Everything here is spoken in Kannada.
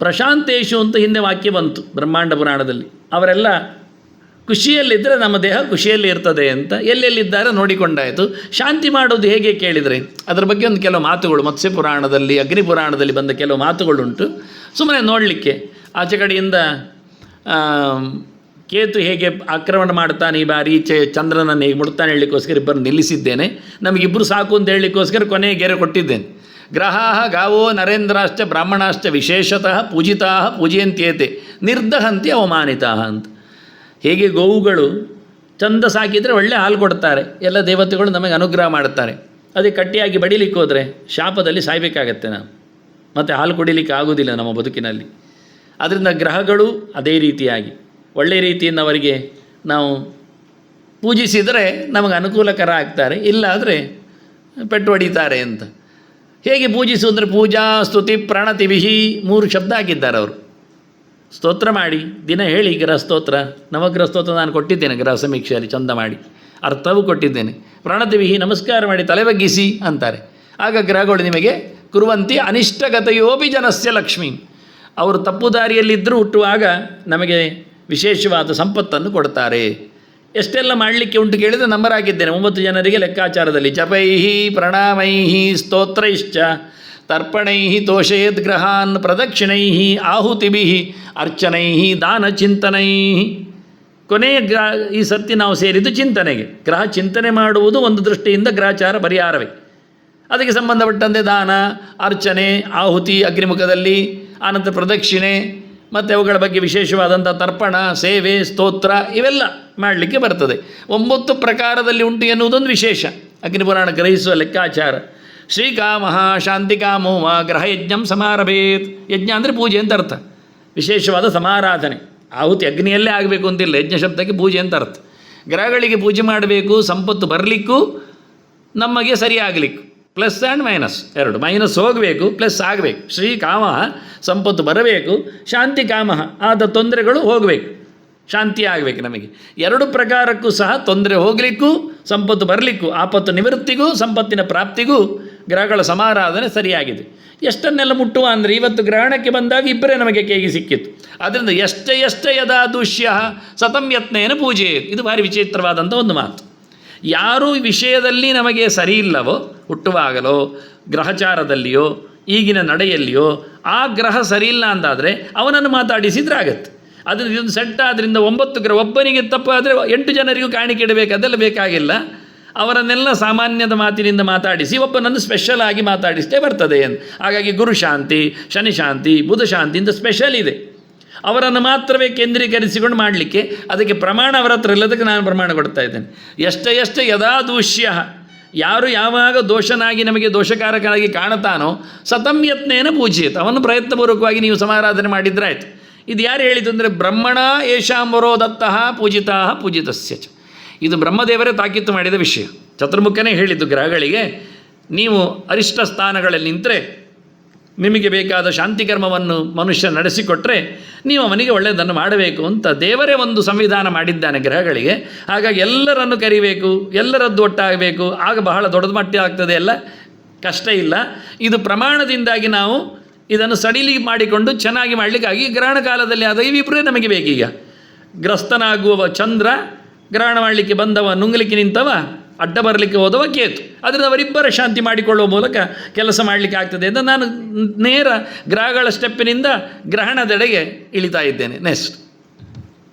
ಪ್ರಶಾಂತೇಶು ಅಂತ ಹಿಂದೆ ವಾಕ್ಯ ಬಂತು ಬ್ರಹ್ಮಾಂಡ ಪುರಾಣದಲ್ಲಿ. ಅವರೆಲ್ಲ ಖುಷಿಯಲ್ಲಿದ್ದರೆ ನಮ್ಮ ದೇಹ ಖುಷಿಯಲ್ಲಿ ಇರ್ತದೆ ಅಂತ. ಎಲ್ಲೆಲ್ಲಿದ್ದಾರೆ ನೋಡಿಕೊಂಡಾಯಿತು. ಶಾಂತಿ ಮಾಡೋದು ಹೇಗೆ ಕೇಳಿದರೆ ಅದರ ಬಗ್ಗೆ ಒಂದು ಕೆಲವು ಮಾತುಗಳು ಮತ್ಸ್ಯ ಪುರಾಣದಲ್ಲಿ, ಅಗ್ನಿ ಪುರಾಣದಲ್ಲಿ ಬಂದ ಕೆಲವು ಮಾತುಗಳುಂಟು. ಸುಮ್ಮನೆ ನೋಡಲಿಕ್ಕೆ ಆಚೆ ಕಡೆಯಿಂದ ಕೇತು ಹೇಗೆ ಆಕ್ರಮಣ ಮಾಡ್ತಾನೆ ಈ ಬಾರಿ, ಚಂದ್ರನನ್ನು ಹೇಗೆ ಮುಡ್ತಾನೆ ಹೇಳಲಿಕ್ಕೋಸ್ಕರ ಇಬ್ಬರು ನಿಲ್ಲಿಸಿದ್ದೇನೆ. ನಮಗಿಬ್ಬರು ಸಾಕು ಅಂತ ಹೇಳಲಿಕ್ಕೋಸ್ಕರ ಕೊನೆಗೆ ಗೆರೆ ಕೊಟ್ಟಿದ್ದೇನೆ. ಗ್ರಹಾ ಗಾವೋ ನರೇಂದ್ರಾಶ್ಚ ಬ್ರಾಹ್ಮಣಾಶ್ಚ ವಿಶೇಷತಃ ಪೂಜಿತಾ ಪೂಜೆಯಂತ್ಯೇತೆ ನಿರ್ದಹಂತಿ ಅವಮಾನಿತಾ ಅಂತ. ಹೇಗೆ ಗೋವುಗಳು ಚಂದ ಸಾಕಿದರೆ ಒಳ್ಳೆ ಹಾಲು ಕೊಡ್ತಾರೆ, ಎಲ್ಲ ದೇವತೆಗಳು ನಮಗೆ ಅನುಗ್ರಹ ಮಾಡುತ್ತಾರೆ. ಅದೇ ಕಟ್ಟಿಯಾಗಿ ಬಡಿಲಿಕ್ಕೆ ಹೋದರೆ ಶಾಪದಲ್ಲಿ ಸಾಯಬೇಕಾಗತ್ತೆ ನಾವು, ಮತ್ತು ಹಾಲು ಕುಡಿಲಿಕ್ಕೆ ಆಗೋದಿಲ್ಲ ನಮ್ಮ ಬದುಕಿನಲ್ಲಿ. ಅದರಿಂದ ಗ್ರಹಗಳು ಅದೇ ರೀತಿಯಾಗಿ ಒಳ್ಳೆಯ ರೀತಿಯಿಂದ ಅವರಿಗೆ ನಾವು ಪೂಜಿಸಿದರೆ ನಮಗೆ ಅನುಕೂಲಕರ ಆಗ್ತಾರೆ, ಇಲ್ಲಾದರೆ ಪೆಟ್ಟು ಹೊಡಿತಾರೆ ಅಂತ. ಹೇಗೆ ಪೂಜಿಸುವುದರೆ ಪೂಜಾ ಸ್ತುತಿ ಪ್ರಣತಿವಿಹಿ 3 ಶಬ್ದ ಹಾಕಿದ್ದಾರೆ ಅವರು. ಸ್ತೋತ್ರ ಮಾಡಿ ದಿನ ಹೇಳಿ, ಗ್ರಹ ಸ್ತೋತ್ರ, ನವಗ್ರಹ ಸ್ತೋತ್ರ ನಾನು ಕೊಟ್ಟಿದ್ದೇನೆ ಗ್ರಹ ಸಮೀಕ್ಷೆಯಲ್ಲಿ ಚಂದ ಮಾಡಿ, ಅರ್ಥವೂ ಕೊಟ್ಟಿದ್ದೇನೆ. ಪ್ರಣತಿವಿಹಿ ನಮಸ್ಕಾರ ಮಾಡಿ ತಲೆ ಬಗ್ಗಿಸಿ ಅಂತಾರೆ. ಆಗ ಗ್ರಹಗಳು ನಿಮಗೆ ಕುರುವಂತಿ ಅನಿಷ್ಟಗತೆಯೋಪಿ ಜನಸ್ಯ ಲಕ್ಷ್ಮೀ, ಅವರು ತಪ್ಪು ದಾರಿಯಲ್ಲಿದ್ದರೂ ಹುಟ್ಟುವಾಗ ನಮಗೆ ವಿಶೇಷವಾದ ಸಂಪತ್ತನ್ನು ಕೊಡ್ತಾರೆ. ಎಷ್ಟೆಲ್ಲ ಮಾಡಲಿಕ್ಕೆ ಉಂಟು ಕೇಳಿದರೆ ನಂಬರ್ ಹಾಕಿದ್ದೇನೆ 9 ಜನರಿಗೆ ಲೆಕ್ಕಾಚಾರದಲ್ಲಿ. ಜಪೈಹಿ ಪ್ರಣಾಮೈಹಿ ಸ್ತೋತ್ರೈಶ್ಚ ತರ್ಪಣೈಹಿ ತೋಷಯದ್ ಗ್ರಹಾನ್ ಪ್ರದಕ್ಷಿಣೈಹಿ ಆಹುತಿಭಿಹಿ ಅರ್ಚನೈಹಿ ದಾನ ಚಿಂತನೈಹಿ. ಕೊನೆಯ ಈ ಸರ್ತಿ ನಾವು ಸೇರಿದ್ದು ಚಿಂತನೆಗೆ. ಗ್ರಹ ಚಿಂತನೆ ಮಾಡುವುದು ಒಂದು ದೃಷ್ಟಿಯಿಂದ ಗ್ರಹಚಾರ ಪರಿಹಾರವೇ. ಅದಕ್ಕೆ ಸಂಬಂಧಪಟ್ಟಂತೆ ದಾನ, ಅರ್ಚನೆ, ಆಹುತಿ ಅಗ್ನಿಮುಖದಲ್ಲಿ, ಆನಂತರ ಪ್ರದಕ್ಷಿಣೆ, ಮತ್ತು ಅವುಗಳ ಬಗ್ಗೆ ವಿಶೇಷವಾದಂಥ ತರ್ಪಣ, ಸೇವೆ, ಸ್ತೋತ್ರ ಇವೆಲ್ಲ ಮಾಡಲಿಕ್ಕೆ ಬರ್ತದೆ. 9 ಪ್ರಕಾರದಲ್ಲಿ ಉಂಟು ಎನ್ನುವುದೊಂದು ವಿಶೇಷ ಅಗ್ನಿಪುರಾಣ ಗ್ರಹಿಸುವ ಲೆಕ್ಕಾಚಾರ. ಶ್ರೀಕಾಮ ಶಾಂತಿಕಾಮೋ ವಾ ಗ್ರಹಯಜ್ಞಂ ಸಮಾರಭೇತ್. ಯಜ್ಞ ಅಂದರೆ ಪೂಜೆ ಅಂತ ಅರ್ಥ, ವಿಶೇಷವಾದ ಸಮಾರಾಧನೆ. ಆಹುತಿ ಅಗ್ನಿಯಲ್ಲೇ ಆಗಬೇಕು ಅಂತಿಲ್ಲ, ಯಜ್ಞ ಶಬ್ದಕ್ಕೆ ಪೂಜೆ ಅಂತ ಅರ್ಥ. ಗ್ರಹಗಳಿಗೆ ಪೂಜೆ ಮಾಡಬೇಕು, ಸಂಪತ್ತು ಬರಲಿಕ್ಕೂ ನಮಗೆ ಸರಿಯಾಗಲಿಕ್ಕೂ. ಪ್ಲಸ್ ಆ್ಯಂಡ್ ಮೈನಸ್ ಎರಡು, ಮೈನಸ್ ಹೋಗಬೇಕು, ಪ್ಲಸ್ ಆಗಬೇಕು. ಶ್ರೀಕಾಮ ಸಂಪತ್ತು ಬರಬೇಕು, ಶಾಂತಿ ಕಾಮ ಆದ ತೊಂದರೆಗಳು ಹೋಗಬೇಕು, ಶಾಂತಿ ಆಗಬೇಕು. ನಮಗೆ 2 ಪ್ರಕಾರಕ್ಕೂ ಸಹ ತೊಂದರೆ ಹೋಗಲಿಕ್ಕೂ ಸಂಪತ್ತು ಬರಲಿಕ್ಕೂ, ಆಪತ್ತು ನಿವೃತ್ತಿಗೂ ಸಂಪತ್ತಿನ ಪ್ರಾಪ್ತಿಗೂ ಗ್ರಹಗಳ ಸಮಾರಾಧನೆ ಸರಿಯಾಗಿದೆ. ಎಷ್ಟನ್ನೆಲ್ಲ ಮುಟ್ಟುವ ಅಂದರೆ ಇವತ್ತು ಗ್ರಹಣಕ್ಕೆ ಬಂದಾಗ ಇಬ್ಬರೇ ನಮಗೆ ಕೈಗೆ ಸಿಕ್ಕಿತ್ತು. ಅದರಿಂದ ಎಷ್ಟೇ ಯದಾ ದೂಷ್ಯ ಸತಂ ಯತ್ನೇನ ಪೂಜೆ. ಇದು ಭಾರಿ ವಿಚಿತ್ರವಾದಂಥ ಒಂದು ಮಾತು. ಯಾರು ವಿಷಯದಲ್ಲಿ ನಮಗೆ ಸರಿ ಇಲ್ಲವೋ, ಹುಟ್ಟುವಾಗಲೋ ಗ್ರಹಚಾರದಲ್ಲಿಯೋ ಈಗಿನ ನಡೆಯಲ್ಲಿಯೋ ಆ ಗ್ರಹ ಸರಿಯಿಲ್ಲ ಅಂತಾದರೆ ಅವನನ್ನು ಮಾತಾಡಿಸಿದ್ರೆ ಆಗತ್ತೆ. ಅದರಿಂದ ಇದೊಂದು ಸೆಟ್ ಆದ್ದರಿಂದ 9 ಗ್ರಹ, ಒಬ್ಬನಿಗೆ ತಪ್ಪಾದರೆ 8 ಜನರಿಗೂ ಕಾಣಿಕೆ ಇಡಬೇಕು, ಅದೆಲ್ಲ ಬೇಕಾಗಿಲ್ಲ. ಅವರನ್ನೆಲ್ಲ ಸಾಮಾನ್ಯದ ಮಾತಿನಿಂದ ಮಾತಾಡಿಸಿ ಒಬ್ಬನನ್ನು ಸ್ಪೆಷಲ್ ಆಗಿ ಮಾತಾಡಿಸ್ತೇ ಬರ್ತದೆ ಅಂತ. ಹಾಗಾಗಿ ಗುರು ಶಾಂತಿ, ಶನಿ ಶಾಂತಿ, ಬುಧ ಶಾಂತಿ ಅಂತ ಸ್ಪೆಷಲ್ ಇದೆ. ಅವರನ್ನು ಮಾತ್ರವೇ ಕೇಂದ್ರೀಕರಿಸಿಕೊಂಡು ಮಾಡಲಿಕ್ಕೆ ಅದಕ್ಕೆ ಪ್ರಮಾಣ ಅವರ ಹತ್ರ ಇಲ್ಲದಕ್ಕೆ ನಾನು ಪ್ರಮಾಣ ಕೊಡ್ತಾ ಇದ್ದೇನೆ. ಎಷ್ಟೇ ಯದಾ ದೂಷ್ಯ, ಯಾರು ಯಾವಾಗ ದೋಷನಾಗಿ ನಮಗೆ ದೋಷಕಾರಕನಾಗಿ ಕಾಣುತ್ತಾನೋ ಸತಂ ಯತ್ನೇನ ಪೂಜ್ಯೇತ್, ಅವನು ಪ್ರಯತ್ನಪೂರ್ವಕವಾಗಿ ನೀವು ಸಮಾರಾಧನೆ ಮಾಡಿದ್ರೆ ಆಯಿತು. ಇದು ಯಾರು ಹೇಳಿದ್ದು ಅಂದರೆ ಬ್ರಹ್ಮಣ ಏಷಾಂಬರೋ ದತ್ತಃ ಪೂಜಿತಾ ಪೂಜಿತಸ್ಯ ಚ. ಇದು ಬ್ರಹ್ಮದೇವರೇ ತಾಕೀತು ಮಾಡಿದ ವಿಷಯ. ಚತುರ್ಮುಖನೇ ಹೇಳಿದ್ದು ಗ್ರಹಗಳಿಗೆ, ನೀವು ಅರಿಷ್ಟ ಸ್ಥಾನಗಳಲ್ಲಿ ನಿಂತರೆ ನಿಮಗೆ ಬೇಕಾದ ಶಾಂತಿ ಕರ್ಮವನ್ನು ಮನುಷ್ಯ ನಡೆಸಿಕೊಟ್ರೆ ನೀವು ಅವನಿಗೆ ಒಳ್ಳೆಯದನ್ನು ಮಾಡಬೇಕು ಅಂತ ದೇವರೇ ಒಂದು ಸಂವಿಧಾನ ಮಾಡಿದ್ದಾನೆ ಗ್ರಹಗಳಿಗೆ. ಹಾಗಾಗಿ ಎಲ್ಲರನ್ನು ಕರಿಬೇಕು, ಎಲ್ಲರದ್ದು ಒಟ್ಟಾಗಬೇಕು, ಆಗ ಬಹಳ ದೊಡ್ಡ ಮಟ್ಟ ಆಗ್ತದೆ, ಎಲ್ಲ ಕಷ್ಟ ಇಲ್ಲ. ಇದು ಪ್ರಮಾಣದಿಂದಾಗಿ ನಾವು ಇದನ್ನು ಸಡಿಲಿ ಮಾಡಿಕೊಂಡು ಚೆನ್ನಾಗಿ ಮಾಡಲಿಕ್ಕಾಗಿ ಗ್ರಹಣ ಕಾಲದಲ್ಲಿ ಆದ ಇವಿಬ್ಬರೇ ನಮಗೆ ಬೇಕೀಗ. ಗ್ರಸ್ತನಾಗುವ ಚಂದ್ರ, ಗ್ರಹಣ ಮಾಡಲಿಕ್ಕೆ ಬಂದವ ನುಂಗಲಿಕ್ಕೆ ನಿಂತವ, ಅಡ್ಡ ಬರಲಿಕ್ಕೆ ಹೋದವ ಕೇತು. ಅದರಿಂದ ಅವರಿಬ್ಬರ ಶಾಂತಿ ಮಾಡಿಕೊಳ್ಳುವ ಮೂಲಕ ಕೆಲಸ ಮಾಡಲಿಕ್ಕೆ ಆಗ್ತದೆ ಅಂತ ನಾನು ನೇರ ಗ್ರಹಗಳ ಸ್ಟೆಪ್ಪಿನಿಂದ ಗ್ರಹಣದೆಡೆಗೆ ಇಳಿತಾ ಇದ್ದೇನೆ. ನೆಕ್ಸ್ಟ್